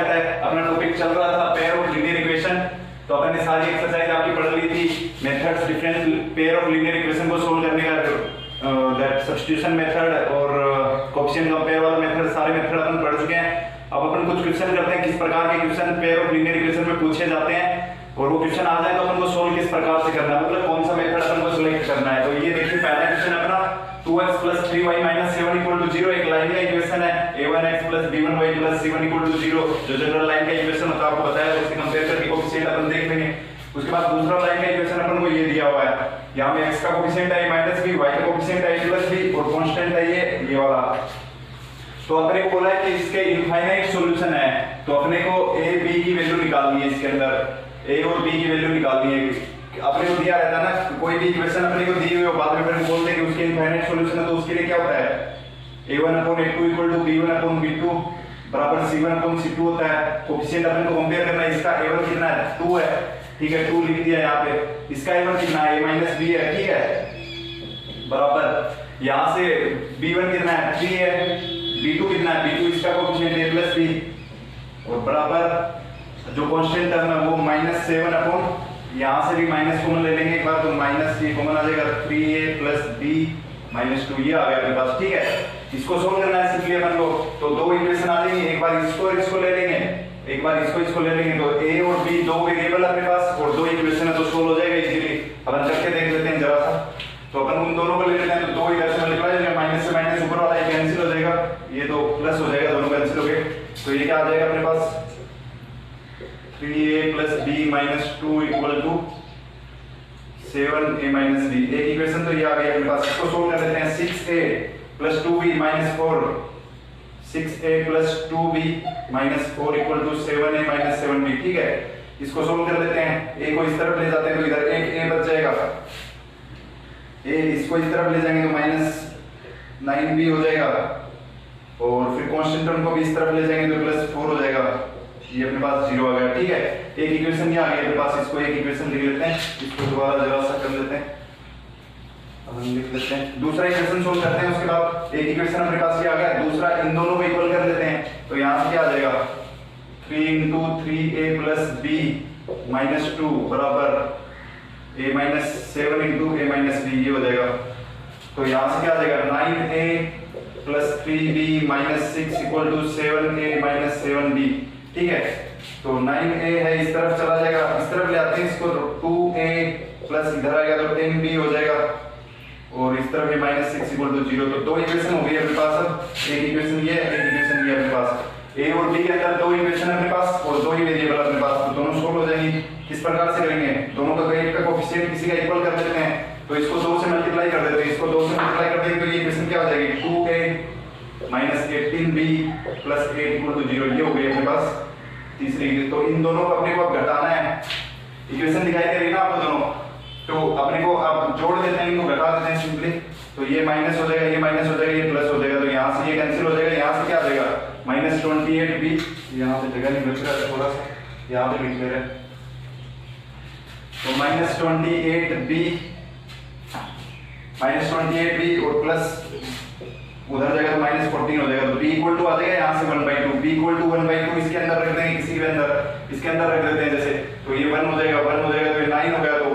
स्वागत है। अपना टॉपिक चल रहा था पेयर ऑफ लीनियर इक्वेशन। तो अपन ने सारी एक्सरसाइज आपकी पढ़ ली थी, methods different pair of linear equation को सोल्व करने का, दैट सब्स्टिट्यूशन मेथड और कोएफिशिएंट कंपेयर वाला मेथड, सारे मेथड अपन पढ़ चुके हैं। अब अपन कुछ क्वेश्चन करते हैं किस प्रकार के question pair of linear equation में पूछे जाते हैं, और वो क्वेश्चन आ जाए तो अपन को सोल्व किस प्रकार से करना है, मतलब कौन सा मेथड अपन को सिलेक्ट करना है। तो ये देखिए पहला क्वेश्चन अपना 2x + 3y - 7 = 0 एक लाइन का इक्वेशन है। a1x + b1y + c1 = 0 जो जनरल लाइन का इक्वेशन होता है आपको पता है, उससे कंपेयर करके कोएफिशिएंट अपन देख लेंगे। उसके बाद दूसरा लाइन का इक्वेशन अपन को ये दिया हुआ है, यहां में x का कोएफिशिएंट है a - b, y का कोएफिशिएंट है a + b और कांस्टेंट है ये वाला। तो अपने को बोला है कि इसके इनफाइनाइट सॉल्यूशन है, तो अपने को a b की वैल्यू निकालनी है, इसके अंदर a और b की वैल्यू निकालनी है। अपने को दिया रहता है ना कोई भी इक्वेशन अपने को दी हुई हो, बाद में फिर बोलते हैं कि उसके इनफाइनाइट सॉल्यूशन है, तो उसके लिए क्या होता है a1/a2 = b1/b2 बराबर c1/c2 होता है। कोएफिशिएंट अपन को कंपेयर करना है, इसका a1 कितना है 2 है, ठीक है 2 लिख दिया यहाँ पे। इसका a1 कितना है a - b है, ठीक है, बराबर यहाँ से b1 कितना है 3 है, b2 कितना है b2 इसका कोएफिशिएंट a + b और बराबर जो कांस्टेंट टर्म है वो -7 यहाँ से भी माइनस कॉमन ले लेंगे एक बार, तो माइनस ये कॉमन आ जाएगा 3a + b - 2 ये आ गया अपने पास, ठीक है। इसको सोल्व करना है सिंपली अपन को, तो दो इक्वेशन आ जाएंगे, एक बार इसको और इसको ले लेंगे, एक बार इसको ले लेंगे, तो a और b दो वेरिएबल अपने पास और दो इक्वेशन है, तो सोल्व हो जाएगा इजीली। अपन करके देख लेते हैं जरा सा। तो अपन उन दोनों को ले लेते हैं, तो दो इधर से मल्टीप्लाई हो जाएगा, माइनस से माइनस ऊपर वाला कैंसिल हो जाएगा, ये तो प्लस हो जाएगा, दोनों कैंसिल हो गए। तो ये क्या आ जाएगा अपने पास 3a + b - 2 = 7a - b। एक इक्वेशन तो ये आ गई अपने पास, इसको सोल्व कर लेते हैं। 6a + 2b - 4 6a + 2b - 4 = 7a - 7b, ठीक है। इसको सोल्व कर लेते हैं, a को इस तरफ ले जाते हैं तो इधर एक a बच जाएगा, a इसको इस तरफ ले जाएंगे तो -9b हो जाएगा, और फिर कांस्टेंट टर्म को भी इस तरफ ले जाएंगे तो +4 हो जाएगा, ये अपने पास 0 आ गया, ठीक है। एक इक्वेशन ये आ गई अपने पास, इसको एक इक्वेशन लिख लेते हैं, इसको दोबारा जरा सा कर लेते हैं, अब हम लिख लेते हैं। दूसरा इक्वेशन सोल्व करते हैं, उसके बाद एक इक्वेशन अपने पास ये आ गया, दूसरा इन दोनों को इक्वल कर लेते हैं, तो यहां से क्या आ जाएगा 3 × 3a + b - 2 बराबर a - 7 × a - b, ये हो जाएगा। तो यहां से क्या आ जाएगा 9a + 3b - 6 = 7a - 7b, ठीक है। तो 9a है इस तरफ चला जाएगा, इस तरफ ले आते हैं इसको, तो 2a प्लस इधर आएगा तो 10b हो जाएगा, और इस तरफ ये -6 = 0। तो दो इक्वेशन हो गई अपने पास। अब एक इक्वेशन ये, एक इक्वेशन ये अपने पास, a और b के अंदर दो इक्वेशन अपने पास और दो ही वेरिएबल अपने पास, तो दोनों सोल्व हो जाएंगी। किस प्रकार से करेंगे, दोनों का एक का कोएफिशिएंट किसी का इक्वल कर देते हैं, तो इसको 2 से मल्टीप्लाई कर देते हैं, इसको 2 से मल्टीप्लाई कर देंगे तो ये इक्वेशन क्या हो जाएगी 2a - 18b + 8 = 0, ये हो गई अपने पास तीसरी। तो इन दोनों को अपने को अब घटाना है, इक्वेशन दिखाई दे रही है ना आपको दोनों, तो अपने को अब जोड़ देते हैं, इनको घटा देते हैं सिंपली, तो ये माइनस हो जाएगा, ये माइनस हो जाएगा, ये प्लस हो जाएगा, तो यहाँ से ये कैंसिल हो जाएगा, यहाँ से क्या आ जाएगा -28b, यहाँ पे जगह नहीं बच रहा है, थोड़ा सा यहाँ पे लिख ले रहे हैं, तो -28b और प्लस उधर जाएगा तो -14 हो जाएगा, तो b = आ जाएगा यहाँ से 1/2, b = 1/2 इसके अंदर रख देंगे, किसी के अंदर इसके अंदर रख देते हैं जैसे, तो ये 1 हो जाएगा, 1 हो जाएगा तो ये 9 हो गया, तो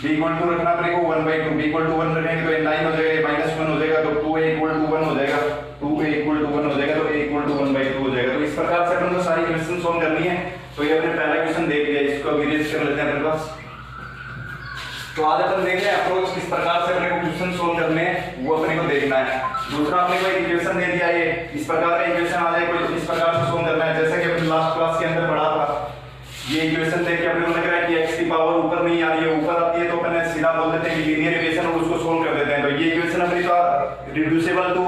b = रखना अपने को 1/2, b = 1 रखेंगे तो ये 9 हो जाएगा, ये -1 हो जाएगा, तो 2a = 1 हो जाएगा, 2a = 1 हो जाएगा, तो a = 1/2 हो जाएगा। तो इस प्रकार से अपन को सारी इक्वेशन सॉल्व करनी है। तो ये अपने पहला इक्वेशन देख लिया, इसको इरेज कर लेते हैं अपने पास। तो आज अपन देख रहे हैं अप्रोच किस प्रकार से अपने को क्वेश्चन सोल्व करने हैं, वो अपने को देखना है। दूसरा अपने को एक इक्वेशन दे दिया है, इस प्रकार का इक्वेशन आ जाए कोई, इस प्रकार से सोल्व करना है, जैसे कि अपने लास्ट क्लास के अंदर पढ़ा था। ये इक्वेशन देख के अपने को लग रहा है कि x की पावर ऊपर नहीं आ रही है, ऊपर आती है तो अपन सीधा बोल देते हैं कि लीनियर इक्वेशन, और उसको सोल्व कर देते हैं। तो ये इक्वेशन अपनी का रिड्यूसिबल टू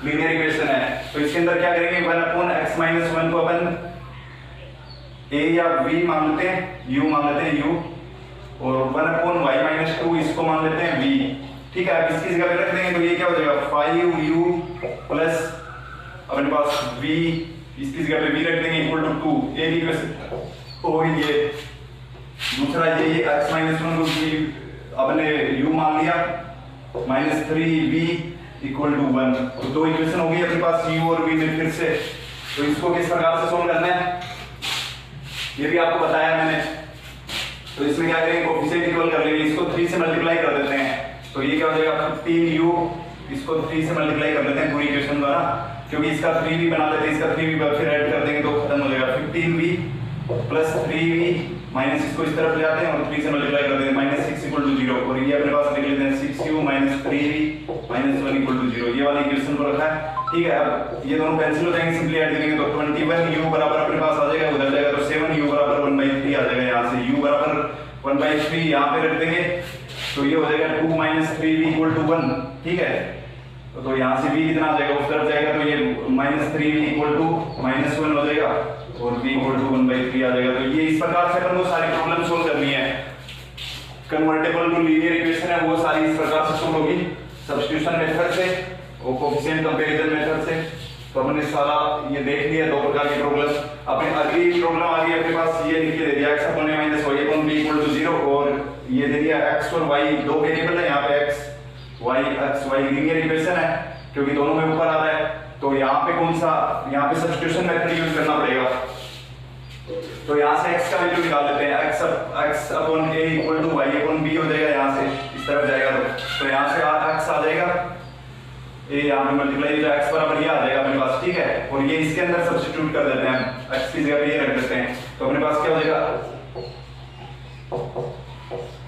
लीनियर इक्वेशन है, तो इसके अंदर क्या करेंगे 1/x - 1 को अपन a या v मान लेते हैं, u मान लेते हैं u, और 1/y - 2 इसको मान लेते हैं v, ठीक है। अब इसकी जगह पे रख देंगे तो ये क्या हो जाएगा 5u प्लस अपने पास v, इसकी जगह पे v रख देंगे = 2, एक इक्वेशन हो गई ये। दूसरा ये x - 1 को अपने u मान लिया, -3v = 1, तो दो इक्वेशन हो गई अपने पास u और v में फिर से। तो इसको किस प्रकार से सोल्व करना है ये भी आपको बताया मैंने। तो इसमें क्या करेंगे, कोफिशिएंट इक्वल कर लेंगे, इसको 3 से मल्टीप्लाई कर देते हैं, तो ये क्या हो जाएगा 15u, इसको 3 से मल्टीप्लाई कर देते हैं पूरी इक्वेशन द्वारा, क्योंकि इसका 3v बना देते हैं, इसका 3v फिर ऐड कर देंगे तो खत्म हो जाएगा। 15v प्लस 3v माइनस इसको इस तरफ ले आते हैं और 3 से मल्टीप्लाई कर देते हैं, -6 = 0, और ये अपने पास लिख लेते हैं 6u - 3v - 1 = 0, ये वाली इक्वेशन को रखा है। ठीक है, अब ये दोनों कैंसिल हो जाएंगे, सिंपली ऐड करेंगे तो 21u बराबर अपने पास आ जाएगा, उधर जाएगा तो 7u बराबर 1/3 आ जाएगा, यहाँ से u बराबर 1/3 यहाँ पे रख देंगे, तो ये हो जाएगा 2 - 3v = 1। ठीक है, तो यहाँ से v कितना आ जाएगा, उस तरफ जाएगा तो ये -3v = -1 हो जाएगा और v = 1/3 आ जाएगा। तो ये इस प्रकार से अपन को सारी प्रॉब्लम सोल्व करनी है। कन्वर्टेबल टू लीनियर इक्वेशन है वो सारी इस प्रकार से सोल्व होगी, सब्स्टिट्यूशन मेथड से और कोएफिशिएंट कंपैरिजन मेथड से। तो हमने सारा ये देख लिया, दो प्रकार की प्रॉब्लम। अपने अगली प्रॉब्लम आ गई अपने पास, ये लिख के दे दिया x upon a minus y upon b = 0, और ये दे दिया x और y दो वेरिएबल है, यहाँ पे x y लीनियर इक्वेशन है क्योंकि दोनों में ऊपर आ रहा है। तो यहाँ पे कौन सा, यहाँ पे सब्स्टिट्यूशन मेथड यूज करना पड़ेगा। तो यहाँ से x का वैल्यू निकाल लेते हैं, x upon a = y upon b हो जाएगा, यहाँ से इस तरफ जाएगा तो यहाँ से x आ जाएगा, a यहाँ पे मल्टीप्लाई हो x बराबर ये आ जाएगा अपने पास। ठीक है, और ये इसके अंदर सब्स्टिट्यूट कर देते हैं, x की जगह पे ये रख देते हैं, तो अपने पास क्या हो जाएगा,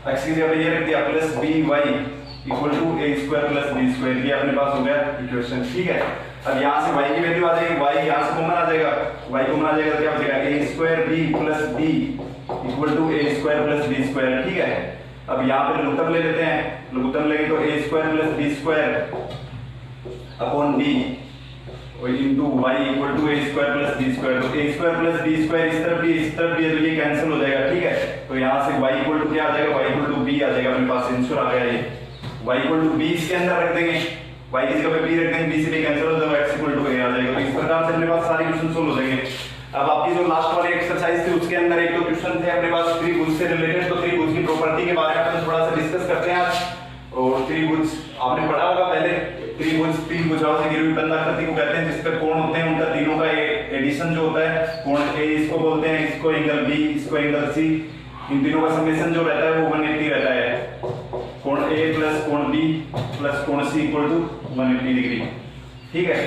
x की जगह पे ये रख दिया प्लस by = a² + b², ये अपने पास हो गया इक्वेशन। ठीक है, अब यहाँ से y की वैल्यू आ जाएगी, y यहाँ से कॉमन आ जाएगा, y कॉमन आ जाएगा तो क्या हो जाएगा a² b + b = a² + b²। ठीक है, अब यहाँ पे लघुत्तम ले लेते हैं, लघुत्तम लेंगे तो a² + b² अपॉन b और इनटू y = a² + b², तो a² + b² इस तरफ भी है तो ये कैंसिल हो जाएगा। ठीक है, तो यहाँ से y = क्या आ जाएगा, y = b आ जाएगा, अपने पास आंसर आ गया ये। y = b इसके अंदर रख देंगे, y की जगह पे b रख देंगे, b से b कैंसिल हो जाएगा, x = a आ जाएगा। तो इस प्रकार से अपने पास सारे क्वेश्चन सोल्व हो जाएंगे। अब आपकी जो लास्ट वाली एक्सरसाइज थी उसके अंदर एक दो क्वेश्चन थे अपने पास त्रिभुज से रिलेटेड, तो त्रिभुज की प्रॉपर्टी के बारे में अपन थोड़ा सा डिस्कस करते हैं आज। और त्रिभुज आपने पढ़ा होगा पहले, त्रिभुज तीन भुजाओं से घिरी हुई बंधाकृति को कहते हैं, जिस पे कोण होते हैं उनका तीनों का एडिशन जो होता है, कोण A इसको बोलते हैं, इसको एंगल B, इसको एंगल C, इन तीनों का समेशन जो रहता है वो 180 रहता है। कोण A प्लस कोण B प्लस कोण C = 180 डिग्री। ठीक है,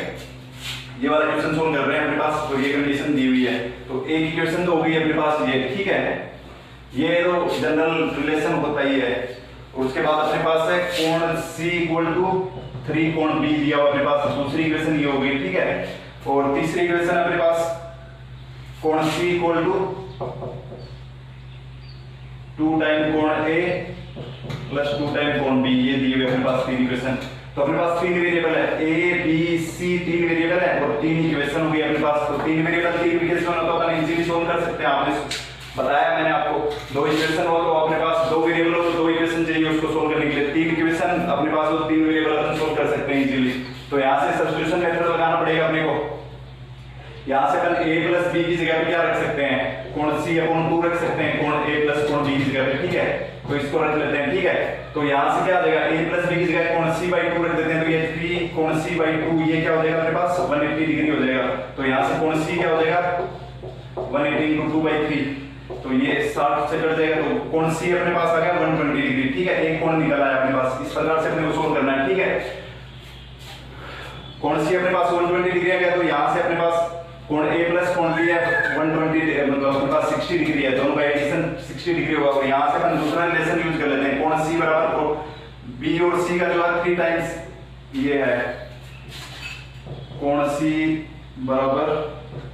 ये वाला क्वेश्चन सोल्व कर रहे हैं अपने पास, तो ये कंडीशन दी हुई है। तो एक इक्वेशन तो हो गई अपने पास ये। ठीक है, ये तो जनरल रिलेशन होता ही है। उसके बाद अपने पास है कोण C = 3 कोण B दिया हुआ अपने पास, दूसरी इक्वेशन ये हो गई। ठीक है, और तीसरी इक्वेशन अपने पास कोण C = 2 टाइम कोण A प्लस 2 टाइम कोण B, ये दिए हुए अपने पास तीन इक्वेशन। तो अपने पास तीन वेरिएबल है, A B C तीन वेरिएबल है और तीन इक्वेशन हो गई अपने पास। तो तीन वेरिएबल तीन इक्वेशन हो तो अपन इजीली सोल्व कर सकते हैं। आपने बताया मैंने आपको, दो इक्वेशन हो तो अपने पास दो वेरिएबल हो तो दो इक्वेशन चाहिए उसको सोल्व करने के लिए, तीन इक्वेशन अपने पास हो तो तीन वेरिएबल अपन सोल्व कर सकते हैं इजीली। तो यहाँ से सब्स्टिट्यूशन मेथड लगाना पड़ेगा अपने को। यहाँ से अपन a प्लस b की जगह पे क्या रख सकते हैं, कोण C अपॉन 2 रख सकते हैं, कोण a प्लस कोण b की जगह पे। ठीक है, तो इसको रख लेते हैं। ठीक है, तो यहाँ से क्या आ जाएगा, a प्लस b की जगह कोण C/2 रख देते हैं, तो ये 3 कोण C/2 ये क्या हो जाएगा अपने पास 180 डिग्री हो जाएगा। तो यहाँ से कोण C क्या हो जाएगा 180 × 2/3, तो ये 60 से कट जाएगा, तो कोण C अपने पास आ गया 120 डिग्री। ठीक है, एक कोण निकल आया अपने पास, इस प्रकार से अपने को सोल्व करना है। ठीक है, कोण C अपने पास 120 डिग्री आ गया, तो यहाँ से अपने पास कोण A प्लस कोण B है 120, मतलब अपने पास 60 डिग्री है, दोनों का एडिशन 60 डिग्री होगा। और यहाँ से अपन दूसरा रिलेशन यूज कर लेते हैं, कोण C बराबर B और C का जो है 3 टाइम्स ये है, कोण C बराबर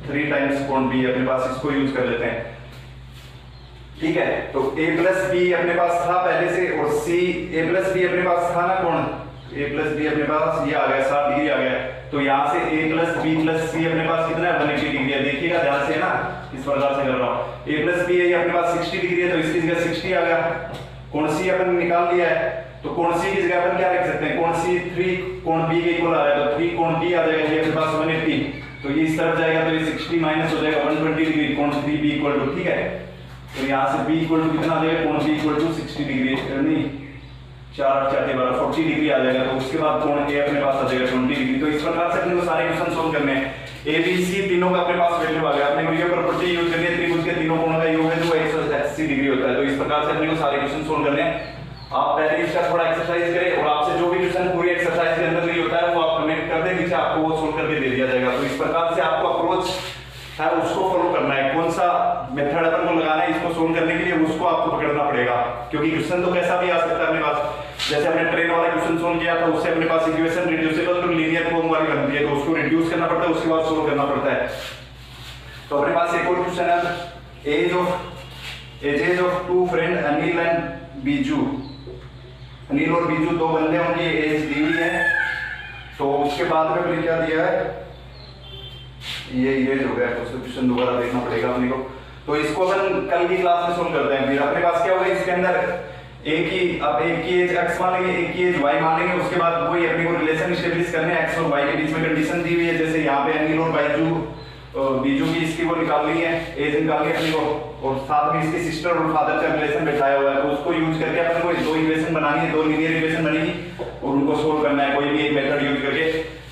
3 टाइम्स कोण B अपने पास, इसको यूज कर लेते हैं। ठीक है, तो a प्लस b अपने पास था पहले से, और c a प्लस b अपने पास था ना, कोण a प्लस b अपने पास ये आ गया 60 डिग्री आ गया। तो यहाँ से a plus b plus c अपने पास कितना है 180 डिग्री है। देखिएगा ध्यान से ना, इस प्रकार से कर रहा हूँ, a प्लस b है ये अपने पास 60 डिग्री है, तो इसकी जगह 60 आ गया। कोण c अपन निकाल लिया है, तो कोण c की जगह अपन क्या रख सकते हैं, कोण c 3 कोण b के इक्वल आ रहा है, तो 3 कोण b आ जाएगा, ये अपने पास 180, तो ये इस तरफ जाएगा तो ये 60 माइनस हो जाएगा 120 डिग्री, कोण 3b इक्वल टू। ठीक है, तो यहाँ से b इक्वल टू कितना आ जाएगा, कोण b इक्वल टू 60 डिग्री, नहीं 4 4 40 डिग्री आ जाएगा। तो उसके बाद कोण a अपने पास आ जाएगा 20 डिग्री। तो इस प्रकार से अपने को सारे क्वेश्चन सोल्व करने हैं। ए बी सी तीनों का अपने पास वैल्यू आ गया। अपने को ये प्रॉपर्टी यूज करनी है, त्रिभुज के तीनों कोणों का योग है जो 180 डिग्री होता है। तो इस प्रकार से अपने को सारे क्वेश्चन सोल्व करने हैं। आप पहले इसका थोड़ा एक्सरसाइज करें और आपसे जो भी क्वेश्चन पूरी एक्सरसाइज के अंदर नहीं होता है वो आप कमेंट कर दें, नीचे आपको वो सोल्व करके दे दिया जाएगा। तो इस प्रकार से आपको अप्रोच है उसको फॉलो करना है। कौन सा मेथड अपन को लगाना है इसको सोल्व करने के लिए, उसको आपको पकड़ना पड़ेगा, क्योंकि क्वेश्चन तो कैसा भी आ सकता है अपने पास। जैसे हमने ट्रेन वाला क्वेश्चन सोल्व किया था, उससे अपने पास equation reducible to linear form वाली बनती है, तो उसको रिड्यूस करना पड़ता है, उसके बाद सोल्व करना पड़ता है। तो अपने पास एक और क्वेश्चन है, ages of two friend Anil and Biju. Anil और बीजू दो बंदे हैं, उनकी एज दी हुई है। तो उसके बाद में अपने क्या दिया है, ये एज हो गया, तो क्वेश्चन दोबारा देखना पड़ेगा अपने को। तो इसको अपन कल की क्लास में सोल्व करते हैं। फिर अपने पास क्या होगा, इसके अंदर एक की एज x मान लेंगे, एक की एज y मान लेंगे। उसके बाद वही अपने को रिलेशन एस्टेब्लिश करने हैं, x और y के बीच में कंडीशन दी हुई है। जैसे यहाँ पे अनिल और बीजू की इसकी वो निकालनी है, एज निकालनी है अपने को, और साथ में इसकी सिस्टर और फादर का रिलेशन बैठाया हुआ है। तो उसको यूज करके अपने को दो इक्वेशन बनानी है, दो लीनियर इक्वेशन बनेगी और उनको सोल्व करना है कोई भी एक मेथड यूज करके।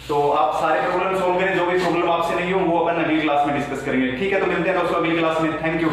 तो आप सारे प्रॉब्लम सोल्व करें, जो भी प्रॉब्लम आपसे नहीं हो वो अपन अगली क्लास में डिस्कस करेंगे। ठीक है, तो मिलते हैं दोस्तों अगली क्लास में। Thank you.